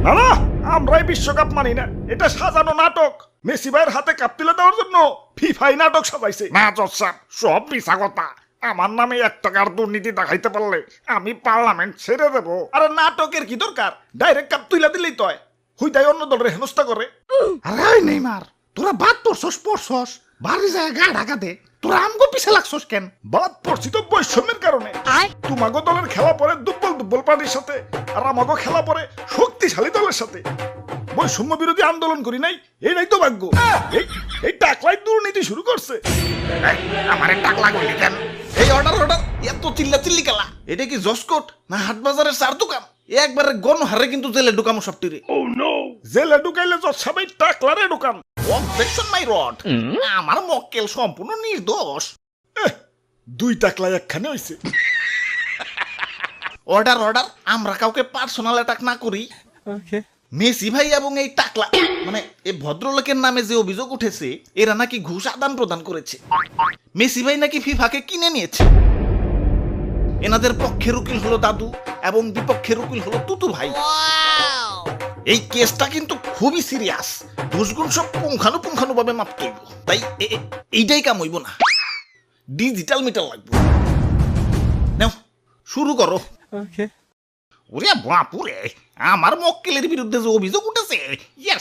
না না, আমরাই বিশ্বকাপ মানি না, এটা সাজানো নাটক। মেসি ভাইয়ের হাতে কাপ তুলে দেওয়ার জন্য ফিফাই নাটক সাজাইছে। না জজ সাহেব, সব মিছা কথা। আমার নামে 1 টাকার দুর্নীতি দেখাইতে পারলে আমি পার্লামেন্ট ছেড়ে দেবো। আরে নাটকের কি দরকার, ডাইরেক্ট কাপ তুলে দিলেই তো হয়। হুইদাই অন্য দলের হেনস্থা করে। আরে ওই নেইমার, তোরা বাদ পড়ছস, বাড়ি যায় গা ঢাকা দে। তোরা আমগো পিছে লাগছস কেন? বাদ পড়ছি তো বৈষম্যের কারণে। তোমাগো দলের খেলা পরে দুর্বল পার্টির সাথে, আর আমাগো খেলা পরে শক্তিশালী দলের সাথে। বৈষম্য বিরোধী আন্দোলন করি নাই, এই তো ভাগ্য। এই টাকলাই দুর্নীতি শুরু করছে। আমার টাকলা কইলি কেন? এই অর্ডার এত চিল্লি খেলা, এটা কি জসকোট না হাট বাজারের চার দোকান? একবারে গণহারে কিন্তু জেলে ঢুকামো সবটিরে। জেলে ঢুকাইলে সবাই টাকলারে ঢুকান। অবজেকশন মাই রড, আমার মক্কেল সম্পূর্ণ নির্দোষ। 2 টাকলাই একখানে হইছে। অর্ডার আমরা কাউকে পার্সোনাল অ্যাটাক না করি। মেসি ভাই এবং এই টাকলা মানে এই ভদ্রলোকের নামে যে অভিযোগ উঠেছে, এরা নাকি ঘুষ আদান প্রদান করেছে। মেসি ভাই নাকি ফিফাকে কিনে নিয়েছে। এনাদের পক্ষের উকিল হলো দাদু এবং বিপক্ষের উকিল হলো তুতু ভাই। এই কেসটা কিন্তু খুবই সিরিয়াস। দোষগুণ সব পুঙ্খানু ভাবে মাপতে হইব। তাই এইটাই কাম হইব না, ডিজিটাল মিটার লাগবে। নাও শুরু করো। ওরে বাপুরে, আমার মক্কেলের বিরুদ্ধে যে অভিযোগ উঠেছে,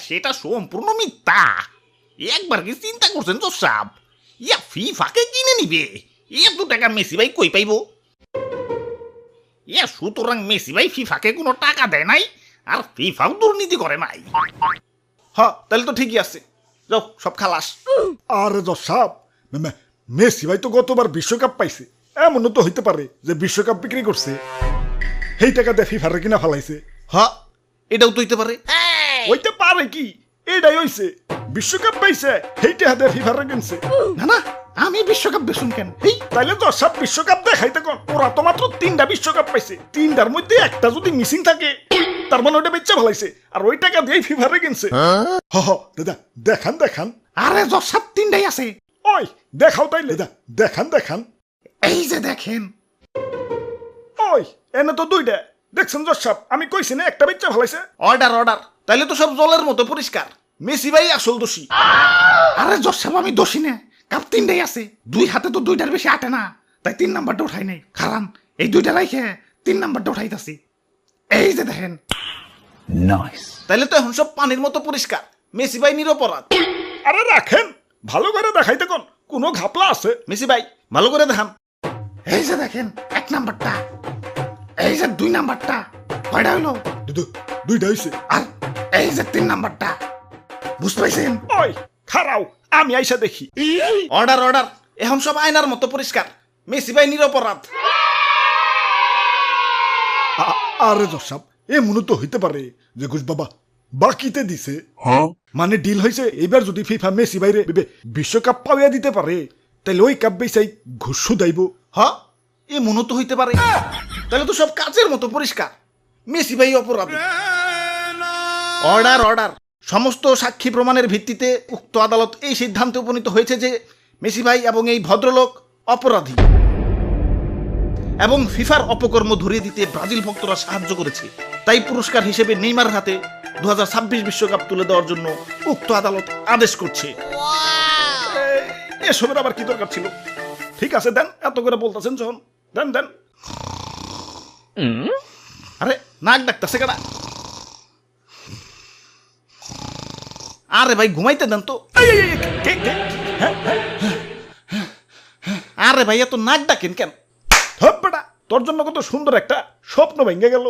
সেটা সম্পূর্ণ মিথ্যা। একবার কি চিন্তা করছেন জজ সাহেব? ফিফাকে কিনে নিবে, 2 টাকা মেসি ভাই কই পাইব? সুতরাং মেসি ভাই ফিফাকে কোনো টাকা দেয় নাই, আর ফিফাও দুর্নীতি করে নাই। হ্যাঁ, তাহলে তো ঠিকই আছে। যাও, সব খালাস। আরে জজ সাহেব, মেসি ভাই তো গতবার বিশ্বকাপ পাইছে। এমনও তো হইতে পারে যে বিশ্বকাপ বিক্রি করছে, সেই টাকা দিয়ে ফিফারে কিনা ফেলাইছে। হ্যাঁ, এটাও তো হইতে পারে। হইতে পারে কি, এটাই হইছে। বিশ্বকাপ পাইছে, সেই টাকা দিয়ে ফিফারে কিনছে। না আমি বিশ্বকাপ বেশুন কেন? তাইলে তো সব বিশ্বকাপ দেখাইতে কোন। ওরা তো মাত্র 3টা বিশ্বকাপ পাইছে, 3টার মধ্যে একটা যদি মিসিং থাকে, তার মানে ওটা বেচা ফেলাইছে, আর ওই টাকা দিয়ে ফিফারে কিনছে। দাদা দেখান। আরে জজ সাহেব, 3টাই আছে। ওই দেখাও তাইলে। দেখান। এই যে দেখেন। ওই এনে তো 2টা। দেখছেন জজ সাহেব, আমি কইছি না একটা বেচা ফেলাইছে। অর্ডার তাইলে তো সব জলের মতো পরিষ্কার। মেসি ভাই আসল দোষী। আরে জজ সাহেব, আমি দোষী না। কাপ 3টাই আছে, 2 হাতে তো 2টার বেশি আটে না, তাই 3 নাম্বারটা উঠাই নাই। কারণ এই 2টা রাইখে 3 নাম্বারটা উঠাইতাছি। এই যে দেখেন। তাইলে তো এখন সব পানির মতো পরিষ্কার। মেসি ভাই নিরপরাধ। আরে রাখেন, ভালো করে দেখাইতে কোন, কোনো ঘাপলা আছে? মেসি ভাই ভালো করে দেখান। এই যে দেখেন 1 নাম্বারটা, এই যে 2 নাম্বারটা। কয়টা হইলো? 2টা হইছে। আর এই যে 3 নাম্বারটা। বুঝতে পাইছেন? ওই খারাও, আমি আইসা দেখি। অর্ডার এখন সব আয়নার মতো পরিষ্কার। মেসি ভাই নিরপরাধ। আরে জজ সাহেব, এমনও তো হইতে পারে যে ঘুষ বাবা বাকিতে দিছে। মানে ডিল হয়েছে, এবার যদি ফিফা মেসি বাইরে বিশ্বকাপ পাওয়া দিতে পারে, তাহলে ওই কাপ বেচাই ঘুষ শুধাইব। হ্যাঁ, এ মনে তো হইতে পারে। তাহলে তো সব কাচের মতো পরিষ্কার। মেসি ভাই অপরাধী। অর্ডার সমস্ত সাক্ষী প্রমাণের ভিত্তিতে উক্ত আদালত এই সিদ্ধান্তে উপনীত হয়েছে যে মেসি ভাই এবং এই ভদ্রলোক অপরাধী এবং ফিফার অপকর্ম ধরিয়ে দিতে ব্রাজিল ভক্তরা সাহায্য করেছে। তাই পুরস্কার হিসেবে নেইমার হাতে 2026 বিশ্বকাপ তুলে দেওয়ার জন্য উক্ত আদালত আদেশ করছে। এসবের আবার কি দরকার ছিল? ঠিক আছে, দেন। এত করে বলতেছেন যখন, দেন। আরে নাক ডাকতেছে কেডা? আরে ভাই ঘুমাইতে দেন তো। আরে ভাই এত নাক ডাকেন কেন? বেটা, তোর জন্য কত সুন্দর একটা স্বপ্ন ভেঙে গেল।